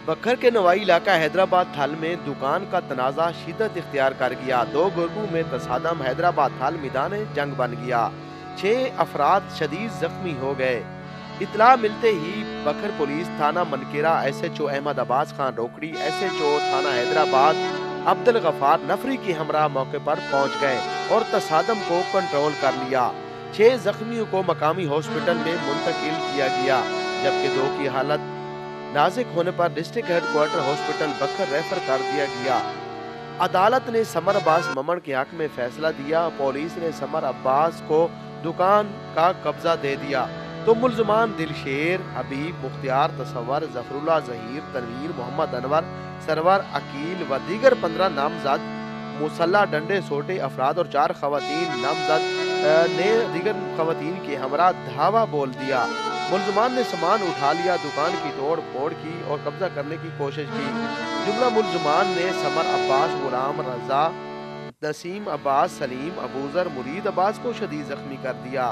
बखर के नवाई इलाका हैदराबाद थल में दुकान का तनाज़ा शिद्दत इख्तियार कर गया। दो गुर्गों में तसादम हैदराबाद थल मैदान जंग बन गया। 6 अफराद शदीद जख्मी हो गए। इतला मिलते ही बखर पुलिस थाना मनकेरा SHO अहमद अब्बास खान रोकड़ी SHO थाना हैदराबाद अब्दुल गफार नफरी की हमरा मौके पर पहुंच गए और तसादम को कंट्रोल कर लिया। 6 जख्मियों को मकामी हॉस्पिटल में मुंतकिल किया गया, जबकि 2 की हालत नाजुक होने पर डिस्ट्रिक्ट हेडक्वार्टर हॉस्पिटल बखर रेफर कर दिया गया। अदालत ने समर अब्बास ममन के हक में फैसला दिया। पुलिस ने समर अब्बास को दुकान का कब्जा दे दिया तो मुल्जमान दिलशेर, हबीब, मुख्तियार, तसव्वर, जफरुल्लाह, जहीर, तनवीर, मोहम्मद अनवर, सरवर, अकील व दीगर 15 नामजद मुसल्ला डंडे सोटे अफराद और 4 खवातीन नामजद ने दीगर खवातीन के हमरा धावा बोल दिया। मुल्जमान ने सामान उठा लिया, दुकान की तोड़ फोड़ की और कब्जा करने की कोशिश की। जुमला मुल्जमान ने समर अब्बास, गुलाम रजा, नसीम अब्बास, सलीम, अबूजर, मुरीद अब्बास को शदीद जख्मी कर दिया।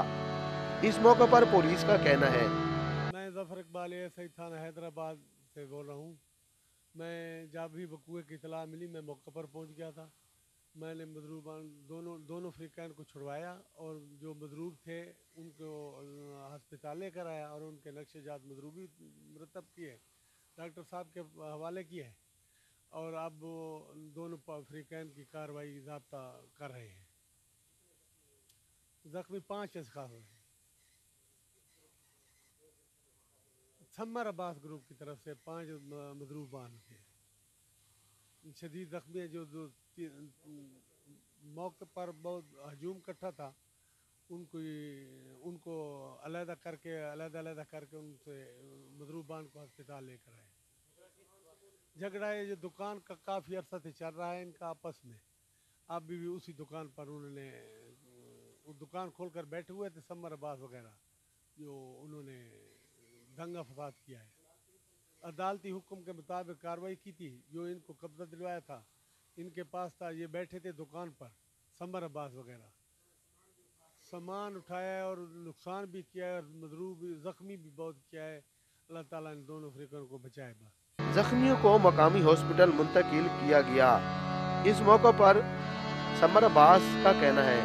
इस मौके पर पुलिस का कहना है, मैं जफर इकबाल SI थाना हैदराबाद से बोल रहा हूँ। मैं जब भी वकूए की इतला मिली मैं मौके पर पहुँच गया था। मैंने मजरूबान दोनों फ्रीकैन को छुड़वाया और जो मजरूब थे उनको हस्पताल लेकर आया और उनके नक्शेजात मजरूबी मरतब किए, डॉक्टर साहब के हवाले किए और अब वो दोनों फ्रीकैन की कार्रवाई ज़ाब्ता कर रहे हैं। जख्मी 5 अशखास हैं। समर अब्बास ग्रुप की तरफ से 5 मजरूबान थे शदीद जख्मी है। जो मौके पर बहुत हजूम इकट्ठा था उनको अलहदा करके उनसे मजरूबान को अस्पताल लेकर आए। झगड़ा है जो दुकान का काफ़ी अरसा से चल रहा है इनका आपस में। अब भी उसी दुकान पर उन्होंने दुकान खोलकर बैठे हुए थे समर अब्बास वगैरह, जो उन्होंने दंगा फसाद किया है। अदालती हुक्म के मुताबिक कार्रवाई की थी। जो इनको कब्जा दिलवाया था इनके पास था, ये बैठे थे दुकान पर समर अब्बास वगैरह, सामान उठाया है और नुकसान भी किया है और मजरूब जख्मी भी बहुत किया है। अल्लाह ताला इन दोनों फ्रीकन को बचाए। बस जख्मियों को मकामी हॉस्पिटल मुंतकिल किया गया। इस मौके पर समर अब्बास का कहना है,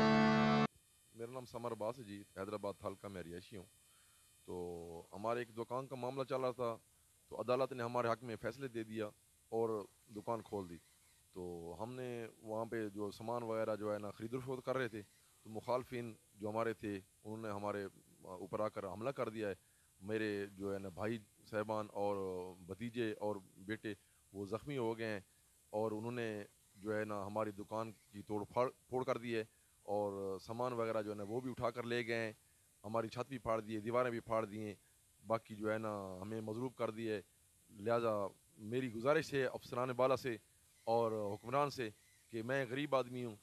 मेरा नाम समर अब्बास है जी, हैदराबाद थल का मैं रिहायशी हूँ। तो हमारे एक दुकान का मामला चल रहा था तो अदालत ने हमारे हक में फ़ैसले दे दिया और दुकान खोल दी। तो हमने वहाँ पे जो सामान वगैरह जो है ना ख़रीद फरोख्त कर रहे थे तो मुखालफिन जो हमारे थे उन्होंने हमारे ऊपर आकर हमला कर दिया है। मेरे जो है ना भाई साहबान और भतीजे और बेटे वो ज़ख्मी हो गए हैं और उन्होंने जो है ना हमारी दुकान की तोड़ फोड़ कर दी है और सामान वगैरह जो है ना वो भी उठा कर ले गए हैं। हमारी छत भी फाड़ दी है, दीवारें भी फाड़ दी हैं, बाकी जो है ना हमें मजरूब कर दी है। लिहाजा मेरी गुजारिश है अफसरान बाला से और हुक्मरान से कि मैं गरीब आदमी हूँ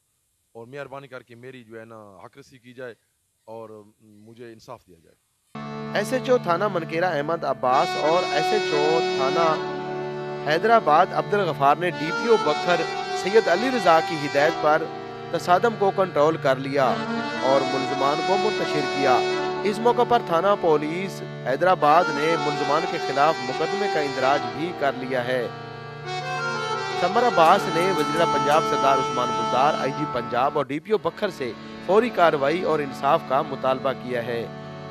और मेहरबानी करके मेरी जो है ना हकरसी की जाए और मुझे इंसाफ दिया जाए। SHO थाना मनकेरा अहमद अब्बास और SHO थाना हैदराबाद अब्दुल गफार ने DPO बखर सैयद अली रजा की हिदायत पर तसादम को कंट्रोल कर लिया और मुल्जमान को मुंतशिर किया। इस मौके पर थाना पुलिस हैदराबाद ने मुल्जमान के खिलाफ मुकदमे का इंदराज भी कर लिया है। समर अब्बास ने वज़ीर पंजाब सरदार उस्मान बुज़दार, IG पंजाब और DPO बखर से फौरी कार्रवाई और इंसाफ का मुतालबा किया है।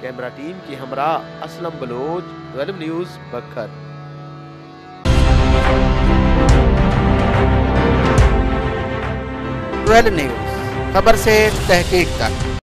कैमरा टीम की हमरा असलम बलोच, 12 न्यूज़ बखर। न्यूज़, खबर से तहकीक तक।